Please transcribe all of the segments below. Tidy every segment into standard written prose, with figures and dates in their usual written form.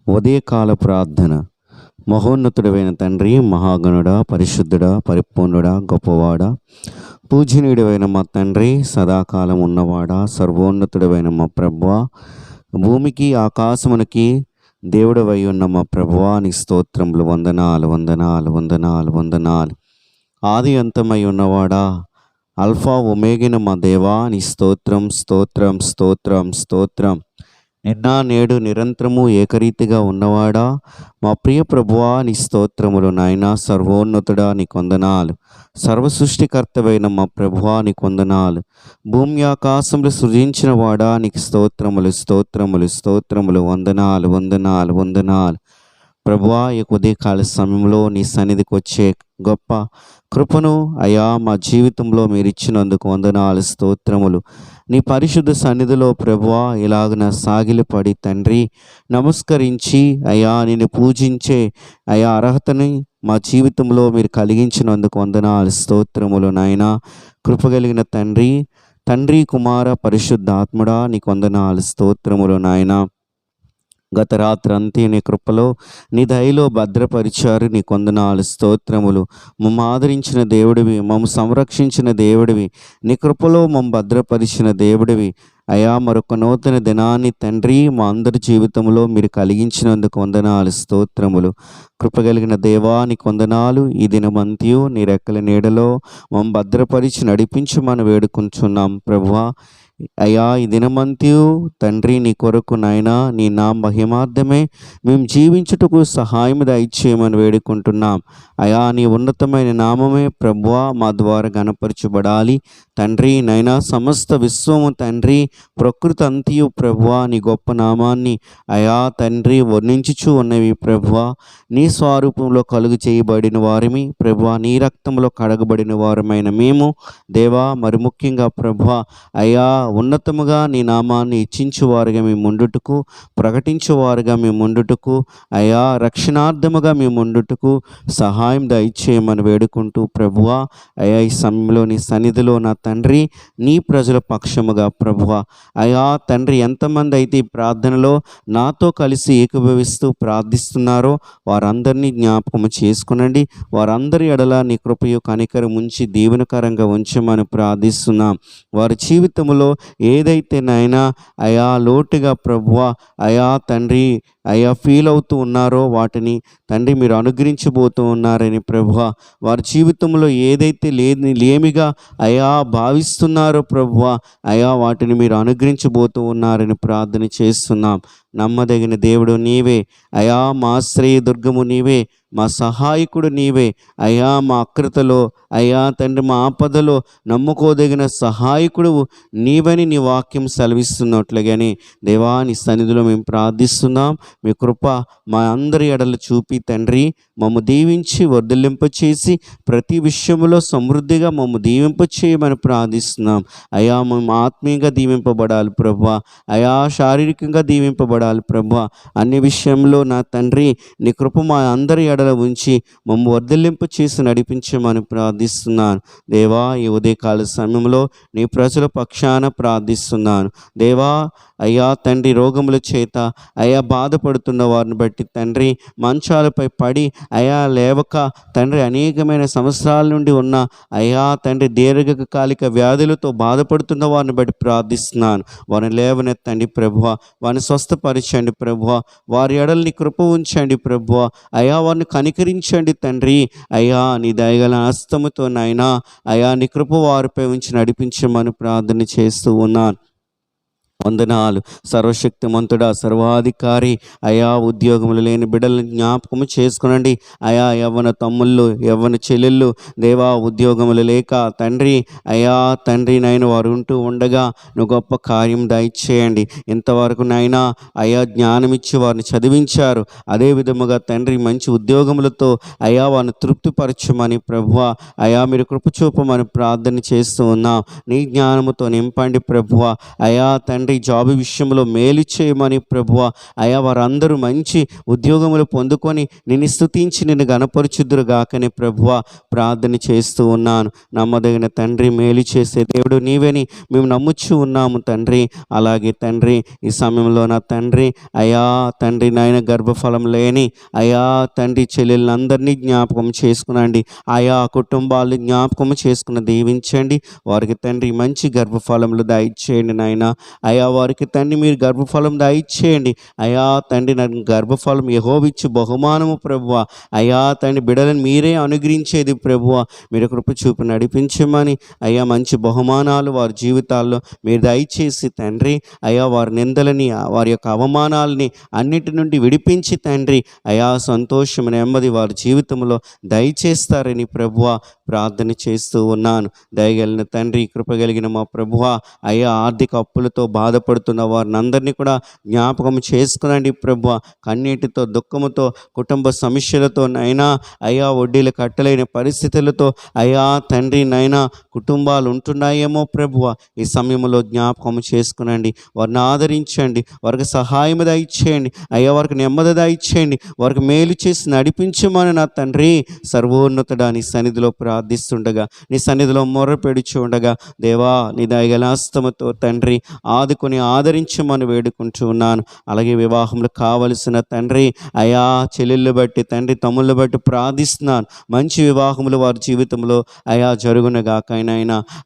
ఉదయకాల ప్రార్థన. మహోన్నతుడైన తండ్రి, మహాగణుడా, పరిశుద్ధుడా, పరిపూర్ణుడా, గొప్పవాడా, పూజనీయుడైన మా తండ్రి, సదాకాలం ఉన్నవాడా, సర్వోన్నతుడైన మా ప్రభువా, భూమికి ఆకాశమునికి దేవుడవై ఉన్న మా ప్రభువా, నీ స్తోత్రములు. వందనాలు వందనాలు వందనాలు వందనాలు. ఆది అంతమై ఉన్నవాడా, అల్ఫా ఒమేగిన మా దేవా, నీ స్తోత్రం స్తోత్రం స్తోత్రం స్తోత్రం. నిన్న నేడు నిరంతరము ఏకరీతిగా ఉన్నవాడా, మా ప్రియ ప్రభువా, నీ స్తోత్రములు. నాయనా, సర్వోన్నతుడా, నీ కొందనాలు. సర్వసృష్టికర్తవైన మా ప్రభువా, నీ కొందనాలు. భూమి ఆకాశములు సృజించిన వాడా, నీకు స్తోత్రములు స్తోత్రములు స్తోత్రములు. వందనాలు వందనాలు వందనాలు. ప్రభువా, ఈ ఉదయకాల సమయంలో నీ సన్నిధికి వచ్చే గొప్ప కృపను అయా మా జీవితంలో మీరు ఇచ్చినందుకు వందనాలు స్తోత్రములు. నీ పరిశుద్ధ సన్నిధిలో ప్రభువా ఇలాగన సాగిలపడి తండ్రి నమస్కరించి అయా నిన్ను పూజించే అయా అర్హతని మా జీవితంలో మీరు కలిగించినందుకు వందనాలు స్తోత్రములు. నాయనా, కృపగలిగిన తండ్రి, తండ్రి కుమార పరిశుద్ధాత్ముడా, నీకు వందనాలు స్తోత్రములు. నాయనా, గత రాత్రి అంతే నీ కృపలో నీ దయలో భద్రపరిచారు. నీ కొందనాలు స్తోత్రములు. మమ్మ ఆదరించిన దేవుడివి, మమ్మ సంరక్షించిన దేవుడివి, నీ కృపలో మమ్మ భద్రపరిచిన దేవుడివి అయా. మరొక నూతన దినాన్ని తండ్రి మా అందరి జీవితంలో మీరు కలిగించినందుకు వందనాలు స్తోత్రములు. కృపగలిగిన దేవా, నీ కొందనాలు. ఈ దినమంతియు నీ రెక్కల నీడలో మమ్మ భద్రపరిచి నడిపించమని వేడుకుంటున్నాం ప్రభువా. అయ్యా, ఈ దినమంతియు తండ్రి నీ కొరకు నాయనా, నీ నా మహిమార్థమే మేము జీవించుటకు సహాయం దయచేయమని వేడుకుంటున్నాం. అయా, నీ ఉన్నతమైన నామమే ప్రభువా మా ద్వారా గణపరచబడాలి తండ్రి. నైనా, సమస్త విశ్వము తండ్రి, ప్రకృతి అంతియు ప్రభువా నీ గొప్ప నామాన్ని అయా తండ్రి వర్ణించుచూ ఉన్నవి ప్రభువా. నీ స్వరూపంలో కలుగు చేయబడిన వారిమి ప్రభువా, నీ రక్తంలో కడగబడిన వారమైన మేము దేవా, మరి ముఖ్యంగా ప్రభువా అయా ఉన్నతముగా నీ నామాన్ని ఇచ్చించువారుగా మేము ఉండుటకు, ప్రకటించువారుగా మేము ఉండుటకు అయా, రక్షణార్థముగా మేము ఉండుటకు సహాయం దయచేయమని వేడుకుంటూ ప్రభువా అయా, ఈ సమయంలో నీ సన్నిధిలో నా తండ్రి నీ ప్రజల పక్షముగా ప్రభువా అయా తండ్రి ఎంతమంది అయితే ఈ ప్రార్థనలో నాతో కలిసి ఏకీభవిస్తూ ప్రార్థిస్తున్నారో వారందరినీ జ్ఞాపకం చేసుకునండి. వారందరి ఎడల నీ కృపయు కనికరం ఉంచి దీవెనకరంగా ఉంచమని ప్రార్థిస్తున్నాం. వారి జీవితంలో ఏదైతే నాయనా అయా లోటుగా ప్రభువా అయా తండ్రి అయా ఫీల్ అవుతూ ఉన్నారో వాటిని తండ్రి మీరు అనుగ్రహించబోతూ ఉన్నారని ప్రభువా. వారి జీవితంలో ఏదైతే లేమిగా అయా భావిస్తున్నారో ప్రభువా అయా వాటిని మీరు అనుగ్రహించబోతూ ఉన్నారని ప్రార్థన చేస్తున్నాం. నమ్మదగిన దేవుడు నీవే అయా, మా ఆశ్రయ దుర్గము నీవే, మా సహాయకుడు నీవే అయా. మా అక్రతలో అయా తండ్రి మా ఆపదలో నమ్ముకోదగిన సహాయకుడు నీవని నీ వాక్యం సెలవిస్తున్నట్లుగానే దేవా నీ సన్నిధిలో మేము ప్రార్థిస్తున్నాం. మీ కృప మా అందరి ఎడలు చూపి తండ్రి మమ్ము దీవించి వర్ధిల్లింపచేసి ప్రతి విషయంలో సమృద్ధిగా మమ్ము దీవింపచేయమని ప్రార్థిస్తున్నాం. అయా, మేము ఆత్మీయంగా దీవింపబడాలి ప్రభువా అయా, శారీరకంగా దీవింపబడాలి ప్రభువా. అన్ని విషయంలో నా తండ్రి నీ కృప మా అందరి ఎడల ఉంచి మమ్ము వర్ధిల్లింపు చేసి నడిపించమని ప్రార్థిస్తున్నాను. దేవా, ఈ ఉదయకాల సమయంలో నీ ప్రజల పక్షాన ప్రార్థిస్తున్నాను. దేవా అయ్యా తండ్రి, రోగముల చేత అయా బాధపడుతున్న వారిని బట్టి తండ్రి మంచాలపై పడి అయా లేవక తండ్రి అనేకమైన సంవత్సరాల నుండి ఉన్న అయా తండ్రి దీర్ఘకాలిక వ్యాధులతో బాధపడుతున్న వారిని బట్టి ప్రార్థిస్తున్నాను. వారిని లేవనెత్తండి ప్రభువా, వారిని స్వస్థపరచండి ప్రభువా, వారి ఎడల్ని కృప ఉంచండి ప్రభువా అయా, వారిని కనికరించండి తండ్రి అయా. నీ దయగల హస్తముతో నాయనా అయా నీ కృప వారిపై ఉంచి నడిపించమని ప్రార్థన చేస్తూ ఉన్నాను. వందనాలు. సర్వశక్తిమంతుడా, సర్వాధికారి అయా, ఉద్యోగములు లేని బిడ్డలను జ్ఞాపకము చేసుకునండి అయా. యవ్వన తమ్ముళ్ళు, యవ్వన చెల్లెళ్ళు దేవా ఉద్యోగములు లేక తండ్రి అయా తండ్రి నాయన వారు ఉంటూ ఉండగా నువ్వు గొప్ప కార్యం దయచేయండి. ఇంతవరకు నాయనా అయా జ్ఞానమిచ్చి వారిని చదివించారు. అదే విధముగా తండ్రి మంచి ఉద్యోగములతో అయా వారిని తృప్తిపరచమని ప్రభువా అయా మీరు కృప చూపమని ప్రార్థన చేస్తూ ఉన్నాం. నీ జ్ఞానముతో నింపండి ప్రభువా అయా తండ్రి. తండ్రి జాబ్ విషయంలో మేలు చేయమని ప్రభువ, అయా వారందరూ మంచి ఉద్యోగములు పొందుకొని నిన్ను స్తుతించి నిన్ను గణపరుచుద్దురు గాకని ప్రభువ ప్రార్థన చేస్తూ ఉన్నాను. నమ్మదగిన తండ్రి, మేలు చేసే దేవుడు నీవని మేము నమ్ముచ్చు ఉన్నాము తండ్రి. అలాగే తండ్రి ఈ సమయంలో నా తండ్రి అయా తండ్రి నాయన గర్భఫలం లేని అయా తండ్రి చెల్లెళ్ళందరినీ జ్ఞాపకం చేసుకునండి. ఆయా కుటుంబాలను జ్ఞాపకం చేసుకుని దీవించండి. వారికి తండ్రి మంచి గర్భఫలములు దయచేయండి నాయన. అయా వారికి తండ్రి మీరు గర్భఫలం దయచేయండి. అయా తండ్రి నాకు గర్భఫలం యెహోవిచ్చు బహుమానము ప్రభువ. అయా తండ్రి బిడ్డలను మీరే అనుగ్రహించేది ప్రభువ. మీరు కృప చూపి నడిపించమని అయా మంచి బహుమానాలు వారి జీవితాల్లో మీరు దయచేసి తండ్రి అయా వారి నిందలని వారి యొక్క అవమానాలని అన్నిటి నుండి విడిపించి తండ్రి అయా సంతోషము నెమ్మది వారి జీవితంలో దయచేస్తారని ప్రభువ ప్రార్థన చేస్తూ ఉన్నాను. దయగలిగిన తండ్రి, కృపగలిగిన మా ప్రభువ, అయా ఆర్థిక అప్పులతో బాధపడుతున్న వారిని అందరినీ కూడా జ్ఞాపకం చేసుకునండి ప్రభువ. కన్నీటితో దుఃఖముతో కుటుంబ సమస్యలతో నైనా అయా వడ్డీలు కట్టలేని పరిస్థితులతో అయా తండ్రి నైనా కుటుంబాలు ఉంటున్నాయేమో ప్రభువ, ఈ సమయంలో జ్ఞాపకం చేసుకునండి. వారిని ఆదరించండి, వారికి సహాయం దయచేయండి. అయ్యా వారికి నెమ్మది దయచేయండి, వారికి మేలు చేసి నడిపించమని నా తండ్రి సర్వోన్నతుడా నీ సన్నిధిలో ప్రార్థిస్తుండగా, నీ సన్నిధిలో మొర్రపెడుచు ఉండగా దేవా నీ దయగలాస్తముతో తండ్రి ఆదుకొని ఆదరించమని వేడుకుంటూ ఉన్నాను. అలాగే వివాహంలో కావలసిన తండ్రి అయా చెల్లెళ్ళు బట్టి తండ్రి తమ్ముళ్ళు బట్టి ప్రార్థిస్తున్నాను. మంచి వివాహములు వారి జీవితంలో అయా జరుగునగాకైనా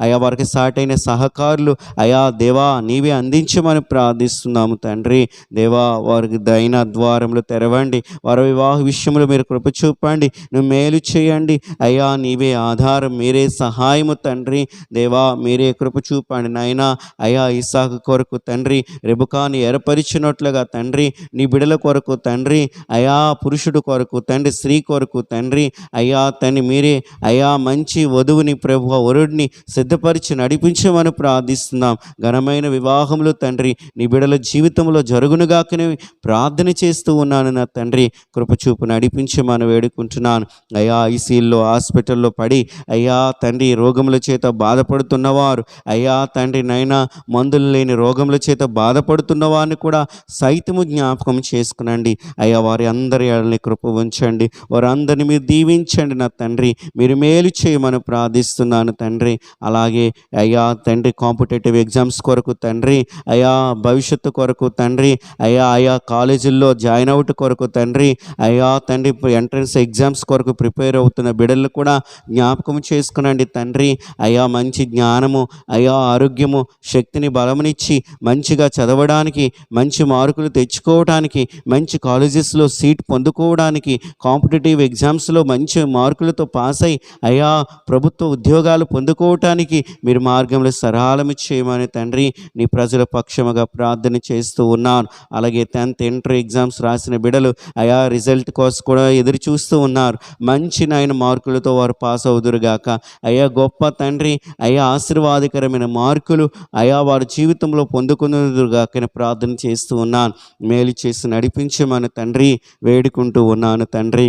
అయా వారికి సాటైన సహకారులు అయా దేవా నీవే అందించమని ప్రార్థిస్తున్నాము తండ్రి. దేవా వారికి దైన ద్వారములు తెరవండి, వారి వివాహ విషయంలో మీరు కృప చూపండి, నువ్వు మేలు చేయండి. అయ్యా నీవే ఆధారం, మీరే సహాయము తండ్రి. దేవా మీరే కృప చూపండి నాయనా. అయ్యా ఇస్సాకు కొరకు తండ్రి రెబెకాను ఏర్పరిచినట్లుగా తండ్రి నీ బిడల కొరకు తండ్రి అయా పురుషుడు కొరకు తండ్రి స్త్రీ కొరకు తండ్రి అయ్యా తండ్రి మీరే అయా మంచి వధువుని ప్రభువ వరుడిని సిద్ధపరిచి నడిపించమని ప్రార్థిస్తున్నాం. ఘనమైన వివాహములు తండ్రి నీ బిడల జీవితంలో జరుగునుగాకని ప్రార్థన చేస్తూ ఉన్నాను నా తండ్రి. కృపచూపు నడిపించమని వేడుకుంటున్నాను. అయ్యా ఐసీయూలో హాస్పిటల్లో పడి అయ్యా తండ్రి రోగముల చేత బాధపడుతున్నవారు అయ్యా తండ్రి నైనా మందులు లేని రోగముల చేత బాధపడుతున్న వారిని కూడా సైతము జ్ఞాపకం చేసుకునండి. అయ్యా వారి అందరి ఏళ్ళని కృప ఉంచండి, వారందరినీ మీరు దీవించండి నా తండ్రి. మీరు మేలు చేయమని ప్రార్థిస్తున్నాను తండ్రి. అలాగే అయ్యా తండ్రి కాంపిటేటివ్ ఎగ్జామ్స్ కొరకు తండ్రి అయ్యా భవిష్యత్తు కొరకు తండ్రి అయా కాలేజీల్లో జాయిన్ అవుట్ కొరకు తండ్రి అయ్యా తండ్రి ఎంట్రన్స్ ఎగ్జామ్స్ కొరకు ప్రిపేర్ అవుతున్న బిడ్డలు కూడా జ్ఞాపకం చేసుకునండి తండ్రి. అయ్యా మంచి జ్ఞానము అయ్యా ఆరోగ్యము శక్తిని బలమునిచ్చి మంచిగా చదవడానికి, మంచి మార్కులు తెచ్చుకోవడానికి, మంచి కాలేజెస్లో సీట్ పొందుకోవడానికి, కాంపిటేటివ్ ఎగ్జామ్స్లో మంచి మార్కులతో పాస్ అయి అయ్యా ప్రభుత్వ ఉద్యోగాలు పొందుకోవటానికి మీరు మార్గంలో సరళము చేయమని తండ్రి నీ ప్రజల పక్షముగా ప్రార్థన చేస్తూ ఉన్నాను. అలాగే 10th ఇంటర్ ఎగ్జామ్స్ రాసిన బిడ్డలు అయా రిజల్ట్ కోసం కూడా ఎదురు చూస్తూ ఉన్నారు. మంచి నాయన మార్కులతో వారు పాస్ అవుదురుగాక. అయ్యా గొప్ప తండ్రి అయ్యా ఆశీర్వాదకరమైన మార్కులు అయా వారి జీవితంలో పొందుకునేదురుగాకని ప్రార్థన చేస్తూ ఉన్నాను. మేలు చేసి నడిపించమని తండ్రి వేడుకుంటూ ఉన్నాను తండ్రి.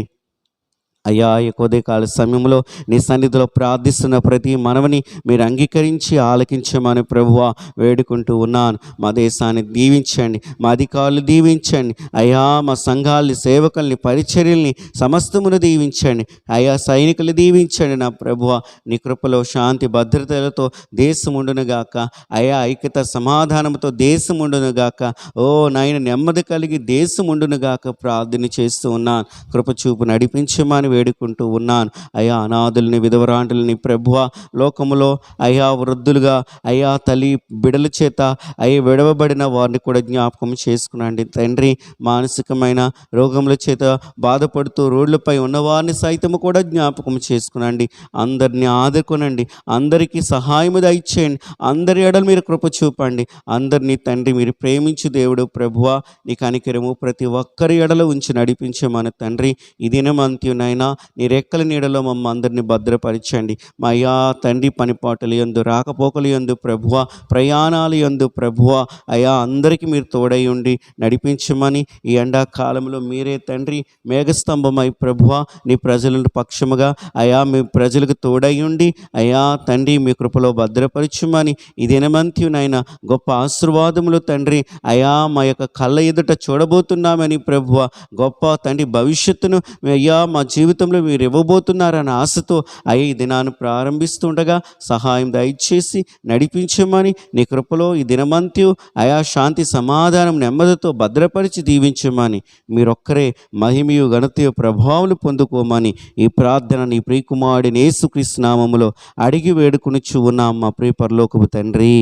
అయ్యా ఈ కొద్దికాల సమయంలో నీ సన్నిధిలో ప్రార్థిస్తున్న ప్రతి మనవని మీరు అంగీకరించి ఆలకించమని ప్రభువా వేడుకుంటూ ఉన్నాను. మా దేశాన్ని దీవించండి, మా అధికారులు దీవించండి అయ్యా, మా సంఘాలని సేవకుల్ని పరిచర్యల్ని సమస్తమును దీవించండి అయ్యా, సైనికులు దీవించండి నా ప్రభువా. నీ కృపలో శాంతి భద్రతలతో దేశం ఉండునుగాక అయ్యా, ఐక్యత సమాధానంతో దేశం ఉండునుగాక. ఓ నాయన నెమ్మది కలిగి దేశం ఉండునుగాక ప్రార్థన చేస్తూ ఉన్నాను. కృపచూపు నడిపించమని వేడుకుంటూ ఉన్నాను అయ్యా. అనాథుల్ని విధవరాంటుల్ని ప్రభువ లోకములో అయ్యా వృద్ధులుగా అయ్యా తల్లి బిడల చేత అయ్యా విడవబడిన వారిని కూడా జ్ఞాపకం చేసుకునండి తండ్రి. మానసికమైన రోగముల చేత బాధపడుతూ రోడ్లపై ఉన్నవారిని సైతము కూడా జ్ఞాపకం చేసుకునండి. అందరినీ ఆదుకునండి, అందరికీ సహాయము దయచేయండి, అందరి ఎడలు మీరు కృప చూపండి. అందరినీ తండ్రి మీరు ప్రేమించు దేవుడు ప్రభువ. నీ కనికరము ప్రతి ఒక్కరి ఎడలో ఉంచి నడిపించమని తండ్రి. ఈ దినమంత్యునైనా నాయన నీ రెక్కల నీడలో మమ్మ అందరినీ భద్రపరచండి. మా అయ్యా తండ్రి పనిపాటలు యందు రాకపోకలు యందు ప్రభువ, ప్రయాణాలు యందు ప్రభువ అయా అందరికీ మీరు తోడై ఉండి నడిపించమని ఈ ఎండాకాలంలో మీరే తండ్రి మేఘస్తంభమై ప్రభువ నీ ప్రజలను పక్షముగా అయా మీ ప్రజలకు తోడై ఉండి అయా తండ్రి మీ కృపలో భద్రపరచుమని ఈ దినమంత్యునైనా గొప్ప ఆశీర్వాదములు తండ్రి అయా మా యొక్క కళ్ళ ఎదుట చూడబోతున్నామని ప్రభువ గొప్ప తండ్రి భవిష్యత్తును అయ్యా మా జీవితంలో మీరు ఇవ్వబోతున్నారన్న ఆశతో అయ్యా ఈ దినాన్ని ప్రారంభిస్తుండగా సహాయం దయచేసి నడిపించమని నీ కృపలో ఈ దినమంత్యు అయా శాంతి సమాధానం నెమ్మదితో భద్రపరిచి దీవించమని మీరొక్కరే మహిమయు ఘనతయు ప్రభావాలు పొందుకోమని ఈ ప్రార్థన నీ ప్రియకుమారుడిని యేసుక్రీస్తు నామములో అడిగి వేడుకొనుచు ఉన్నాం మా ప్రియ పరలోకపు తండ్రి.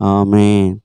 ఆమేన్.